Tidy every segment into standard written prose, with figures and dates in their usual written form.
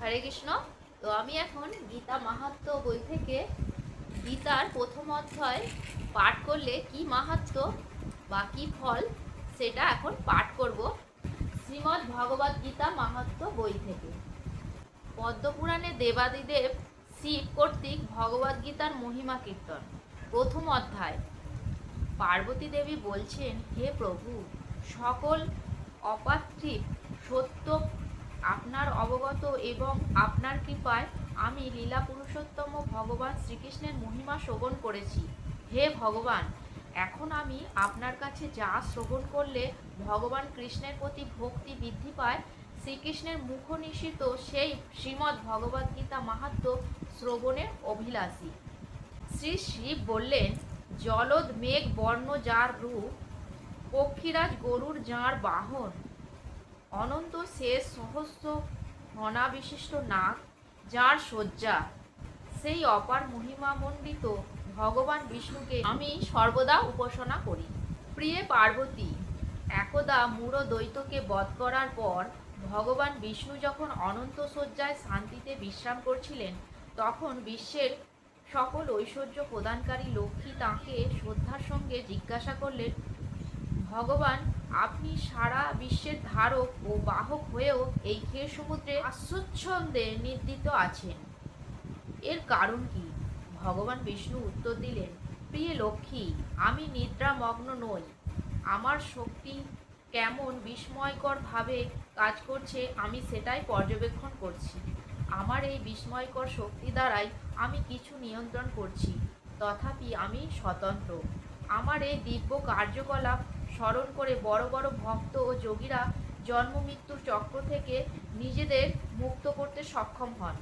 হরে কৃষ্ণ। তো আমি এখন গীতা মাহাত্ম্য বই থেকে গীতার প্রথম অধ্যায় পাঠ করলে কি মাহাত্ম্য বা কি ফল সেটা এখন পাঠ করব শ্রীমদ্ ভগবদ্ গীতা মাহাত্ম্য বই থেকে। পদ্মপুরাণে দেবাদিদেব শিব কর্তৃক ভগবদ্ গীতার মহিমা কীর্তন। প্রথম অধ্যায়। পার্বতী দেবী বলছেন, হে প্রভু, সকল অপার্থিব সত্য আপনার অবগত এবং আপনার কৃপায় আমি লীলা পুরুষোত্তম ভগবান শ্রীকৃষ্ণের মহিমা শ্রবণ করেছি। হে ভগবান, এখন আমি আপনার কাছে যা শ্রবণ করলে ভগবান কৃষ্ণের প্রতি ভক্তি বৃদ্ধি পায়, শ্রীকৃষ্ণের মুখ নিঃসৃত সেই শ্রীমদ্ ভগবদ্গীতা মাহাত্ম্য শ্রবণের অভিলাষী। শ্রী শিব বললেন, জলদ মেঘ বর্ণ যার রূপ, পক্ষীরাজ গরুর যাঁর বাহন, অনন্ত শেষ সহস্র ঘনা বিশিষ্ট নাগ যার শয্যা, সেই অপার মহিমামণ্ডিত ভগবান বিষ্ণুকে আমি সর্বদা উপাসনা করি। প্রিয়ে পার্বতী, একদা মূঢ় দৈত্যকে বধ করার পর ভগবান বিষ্ণু যখন অনন্ত শয্যায় শান্তিতে বিশ্রাম করছিলেন, তখন বিশ্বের সকল ঐশ্বর্য প্রদানকারী লক্ষ্মী তাঁকে শ্রদ্ধার সঙ্গে জিজ্ঞাসা করলেন, ভগবান, আপনি সারা বিশ্বের ধারক ও বাহক হয়েও এই ক্ষীর সমুদ্রে আশ্চর্যন্দে নিদ্রিত আছেন, এর কারণ কি? ভগবান বিষ্ণু উত্তর দিলেন, প্রিয় লক্ষ্মী, আমি নিদ্রামগ্ন নই। আমার শক্তি কেমন বিস্ময়করভাবে কাজ করছে আমি সেটাই পর্যবেক্ষণ করছি। আমার এই বিস্ময়কর শক্তি দ্বারাই আমি কিছু নিয়ন্ত্রণ করছি, তথাপি আমি স্বতন্ত্র। আমার এই দিব্য কার্যকলাপ স্মরণ করে বড় বড় ভক্ত ও যোগীরা জন্ম মৃত্যুর চক্র থেকে নিজেদের মুক্ত করতে সক্ষম হন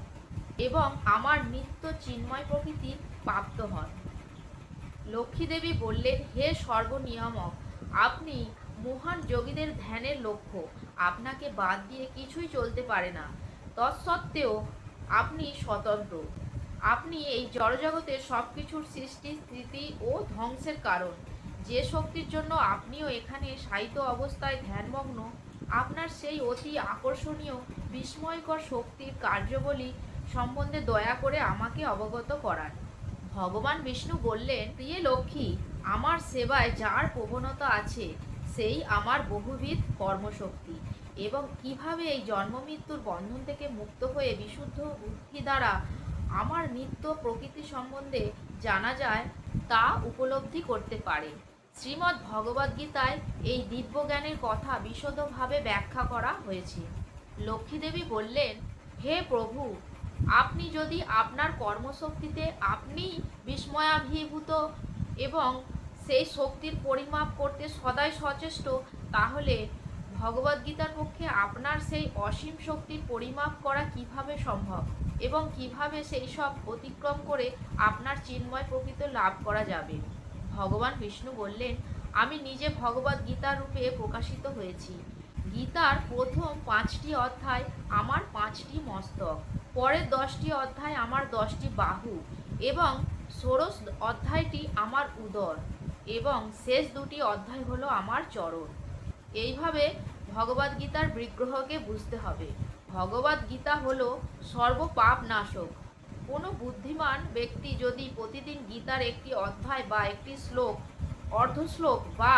এবং আমার নিত্য চিন্ময় প্রকৃতি প্রাপ্ত হন। লক্ষ্মীদেবী বললেন, হে সর্বনিয়ামক, আপনি মহান যোগীদের ধ্যানের লক্ষ্য, আপনাকে বাদ দিয়ে কিছুই চলতে পারে না। তৎসত্ত্বেও আপনি স্বতন্ত্র। আপনি এই জড়জগতের সব কিছুর সৃষ্টি, স্থিতি ও ধ্বংসের কারণ। যে শক্তির জন্য আপনিও এখানে শায়িত অবস্থায় ধ্যানমগ্ন, আপনার সেই অতি আকর্ষণীয় বিস্ময়কর শক্তির কার্যাবলী সম্বন্ধে দয়া করে আমাকে অবগত করান। ভগবান বিষ্ণু বললেন, প্রিয় লক্ষ্মী, আমার সেবায় যার প্রবণতা আছে সেই আমার বহুবিধ কর্মশক্তি, এবং কিভাবে এই জন্ম মৃত্যুর বন্ধন থেকে মুক্ত হয়ে বিশুদ্ধ বুদ্ধি দ্বারা আমার নিত্য প্রকৃতি সম্বন্ধে জানা যায় তা উপলব্ধি করতে পারে। শ্রীমদ্ ভগবদ্গীতায় এই দিব্য জ্ঞানের কথা বিশদভাবে ব্যাখ্যা করা হয়েছে। লক্ষ্মীদেবী বললেন, হে প্রভু, আপনি যদি আপনার কর্মশক্তিতে আপনি বিস্ময়াভিভূত এবং সেই শক্তির পরিমাপ করতে সদাই সচেষ্ট, তাহলে ভগবদ্গীতার পক্ষে আপনার সেই অসীম শক্তির পরিমাপ করা কিভাবে সম্ভব এবং কিভাবে সেই সব অতিক্রম করে আপনার চিন্ময় প্রকৃতি লাভ করা যাবে? ভগবান বিষ্ণু বললেন, আমি নিজে ভগবদ্গীতা রূপে প্রকাশিত হয়েছি। গীতার প্রথম 5টি অধ্যায় আমার 5টি মস্তক, পরের 10টি অধ্যায় আমার 10টি বাহু এবং ষোড়শ অধ্যায়টি আমার উদর এবং শেষ 2টি অধ্যায় হলো আমার চরণ। এইভাবে ভগবদ্গীতার বিগ্রহকে বুঝতে হবে। ভগবদ্গীতা হলো সর্বপাপ নাশক। কোনো বুদ্ধিমান ব্যক্তি যদি প্রতিদিন গীতার একটি অধ্যায় বা একটি শ্লোক, অর্ধশ্লোক বা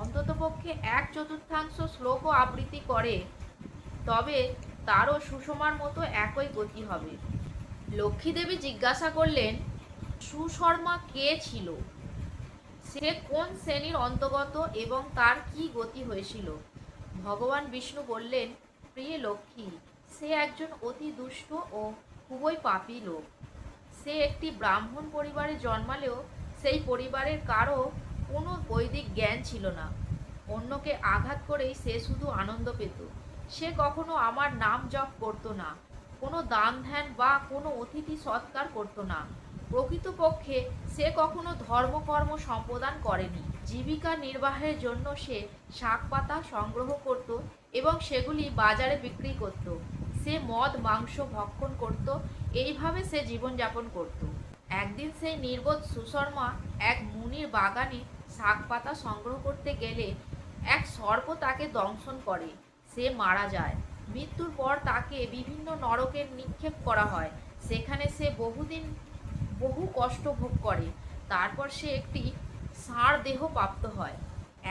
অন্ততপক্ষে 1/4 শ্লোকও আবৃত্তি করে, তবে তারও সুষমার মতো একই গতি হবে। লক্ষ্মীদেবী জিজ্ঞাসা করলেন, সুশর্মা কে ছিল? সে কোন শ্রেণীর অন্তর্গত এবং তার কি গতি হয়েছিল? ভগবান বিষ্ণু বললেন, প্রিয় লক্ষ্মী, সে একজন অতি দুষ্ট ও খুবই পাপী লোক। সে একটি ব্রাহ্মণ পরিবারে জন্মালেও সেই পরিবারের কারো কোনো বৈদিক জ্ঞান ছিল না। অন্যকে আঘাত করেই সে শুধু আনন্দ পেত। সে কখনো আমার নাম জপ করত না, কোনো দান ধ্যান বা কোনো অতিথি সৎকার করত না। প্রকৃতপক্ষে সে কখনো ধর্মকর্ম সম্পাদন করেনি। জীবিকা নির্বাহের জন্য সে শাক পাতা সংগ্রহ করত এবং সেগুলি বাজারে বিক্রি করত। সে মদ মাংস ভক্ষণ করত। এইভাবে সে জীবনযাপন করত। একদিন সেই নির্বোধ সুশর্মা এক মুনির বাগানে শাক পাতা সংগ্রহ করতে গেলে এক সর্প তাকে দংশন করে। সে মারা যায়। মৃত্যুর পর তাকে বিভিন্ন নরকে নিক্ষেপ করা হয়। সেখানে সে বহু কষ্ট ভোগ করে। তারপর সে একটি ষাঁড় দেহ প্রাপ্ত হয়।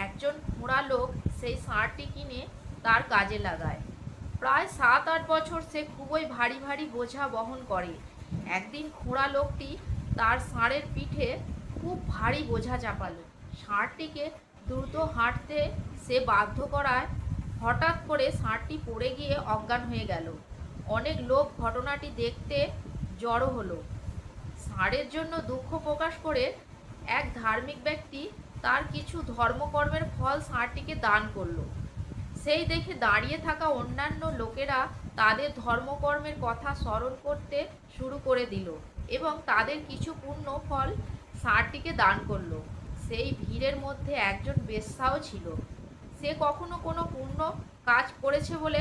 একজন খোঁড়া লোক সেই ষাঁড়টি কিনে তার কাজে লাগায়। প্রায় 7-8 বছর সে খুবই ভারী ভারী বোঝা বহন করে। একদিন খোঁড়া লোকটি তার ষাঁড়ের পিঠে খুব ভারী বোঝা চাপালো। ষাঁড়টিকে দ্রুত হাঁটতে সে বাধ্য করায় হঠাৎ করে ষাঁড়টি পড়ে গিয়ে অজ্ঞান হয়ে গেল। অনেক লোক ঘটনাটি দেখতে জড়ো হলো। ষাঁড়ের জন্য দুঃখ প্রকাশ করে এক ধার্মিক ব্যক্তি তার কিছু ধর্মকর্মের ফল ষাঁড়টিকে দান করলো। সেই দেখে দাঁড়িয়ে থাকা অন্যান্য লোকেরা তাদের ধর্মকর্মের কথা স্মরণ করতে শুরু করে দিল এবং তাদের কিছু পুণ্য ফল ষাঁড়টিকে দান করলো। সেই ভিড়ের মধ্যে একজন বেশ্যাও ছিল। সে কখনো কোনো পুণ্য কাজ করেছে বলে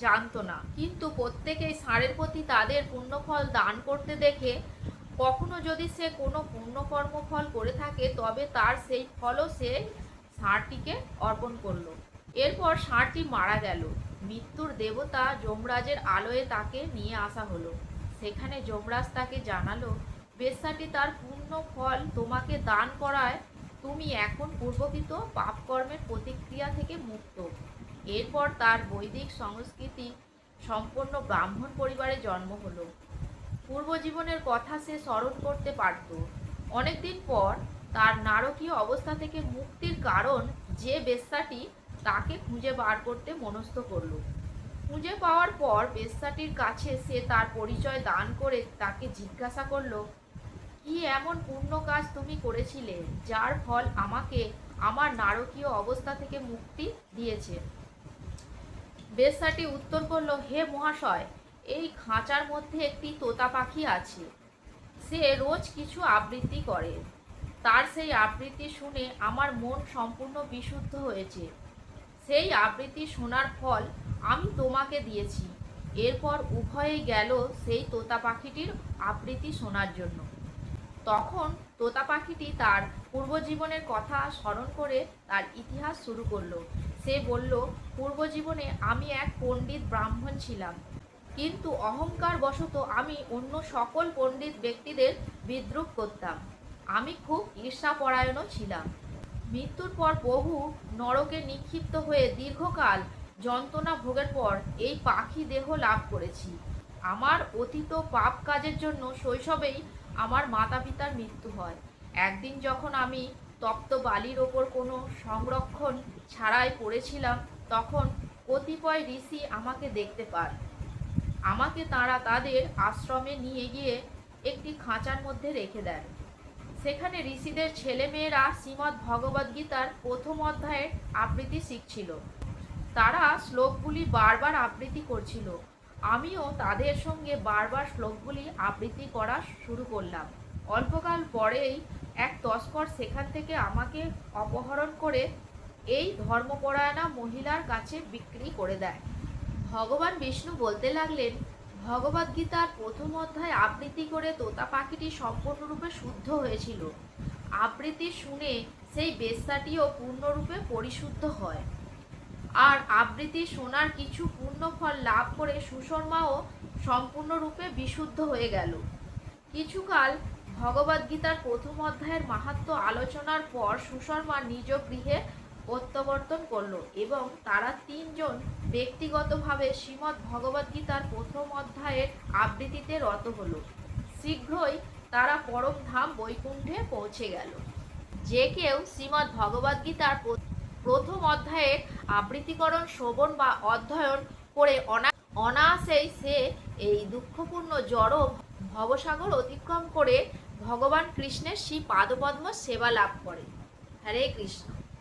জানতো না, কিন্তু প্রত্যেকেই ষাঁড়ের প্রতি তাদের পুণ্যফল দান করতে দেখে কখনো যদি সে কোনো পুণ্যকর্মফল করে থাকে তবে তার সেই ফলও সে ষাঁড়টিকে অর্পণ করলো। এরপর ষাঁড়টি মারা গেল। মৃত্যুর দেবতা যমরাজের আলোয় তাকে নিয়ে আসা হলো। সেখানে যমরাজ তাকে জানালো, বেশ্যাটি তার পুণ্য ফল তোমাকে দান করায় তুমি এখন পূর্বকৃত পাপকর্মের প্রতিক্রিয়া থেকে মুক্ত। এরপর তার বৈদিক সংস্কৃতি সম্পন্ন ব্রাহ্মণ পরিবারে জন্ম হলো। পূর্বজীবনের কথা সে স্মরণ করতে পারত। অনেকদিন পর তার নারকীয় অবস্থা থেকে মুক্তির কারণ যে বেশ্যাটি তাকে খুঁজে বার করতে মনস্থ করল। খুঁজে পাওয়ার পর বেশ্যাটির কাছে সে তার পরিচয় দান করে তাকে জিজ্ঞাসা করল, কি এমন পুণ্য কাজ তুমি করেছিলে যার ফল আমাকে আমার নারকীয় অবস্থা থেকে মুক্তি দিয়েছে? বেশ্যাটি উত্তর করল, হে মহাশয়, এই খাঁচার মধ্যে একটি তোতা পাখি আছে। সে রোজ কিছু আবৃত্তি করে। তার সেই আবৃত্তি শুনে আমার মন সম্পূর্ণ বিশুদ্ধ হয়েছে। সেই আবৃত্তি শোনার ফল আমি তোমাকে দিয়েছি। এরপর উভয়েই গেল সেই তোতা পাখিটির আবৃত্তি শোনার জন্য। তখন তোতা পাখিটি তার পূর্বজীবনের কথা স্মরণ করে তার ইতিহাস শুরু করলো। সে বলল, পূর্বজীবনে আমি এক পণ্ডিত ব্রাহ্মণ ছিলাম, কিন্তু অহংকার বশত আমি অন্য সকল পণ্ডিত ব্যক্তিদের বিদ্রূপ করতাম। আমি খুব ঈর্ষাপরায়ণও ছিলাম। মৃত্যুর পর বহু নরকে নিক্ষিপ্ত হয়ে দীর্ঘকাল যন্ত্রণা ভোগের পর এই পাখি দেহ লাভ করেছি। আমার অতীত পাপ কাজের জন্য শৈশবেই আমার মাতা পিতার মৃত্যু হয়। একদিন যখন আমি তপ্ত বালির ওপর কোনো সংরক্ষণ ছাড়াই পড়েছিলাম, তখন কতিপয় ঋষি আমাকে দেখতে পান। আমাকে তাঁরা তাদের আশ্রমে নিয়ে গিয়ে একটি খাঁচার মধ্যে রেখে দেন। সেখানে ঋষিদের ছেলেমেয়েরা শ্রীমদ্ ভগবদ্ গীতার প্রথম অধ্যায়ের আবৃত্তি শিখছিল। তারা শ্লোকগুলি বারবার আবৃত্তি করছিল। আমিও তাদের সঙ্গে বারবার শ্লোকগুলি আবৃত্তি করা শুরু করলাম। অল্পকাল পরেই এক তস্কর সেখান থেকে আমাকে অপহরণ করে এই ধর্মপরায়ণা মহিলার কাছে বিক্রি করে দেয়। ভগবান বিষ্ণু বলতে লাগলেন, ভগবদ্গীতার প্রথম অধ্যায় আবৃত্তি করে তোতা পাখিটি সম্পূর্ণরূপে শুদ্ধ হয়েছিল। আবৃত্তি শুনে সেই বেশ্যাটিও পূর্ণরূপে পরিশুদ্ধ হয়। আর আবৃত্তি শোনার কিছু পুণ্যফল লাভ করে সুশর্মাও সম্পূর্ণরূপে বিশুদ্ধ হয়ে গেল। কিছুকাল ভগবদ্গীতার প্রথম অধ্যায়ের মাহাত্ম্য আলোচনার পর সুশর্মা নিজ গৃহে প্রত্যাবর্তন করল এবং তারা তিনজন ব্যক্তিগতভাবে শ্রীমদ্ ভগবদ্গীতার প্রথম অধ্যায়ের আবৃত্তিতে রত হল। শীঘ্রই তারা পরম ধাম বৈকুণ্ঠে পৌঁছে গেল। যে কেউ শ্রীমদ্ ভগবদ্গীতার প্রথম অধ্যায়ের আবৃত্তিকরণ শ্রবণ বা অধ্যয়ন করে অনায়াসেই সে এই দুঃখপূর্ণ জড় ভবসাগর অতিক্রম করে ভগবান কৃষ্ণের শ্রী পাদপদ্ম সেবা লাভ করে। হরে কৃষ্ণ।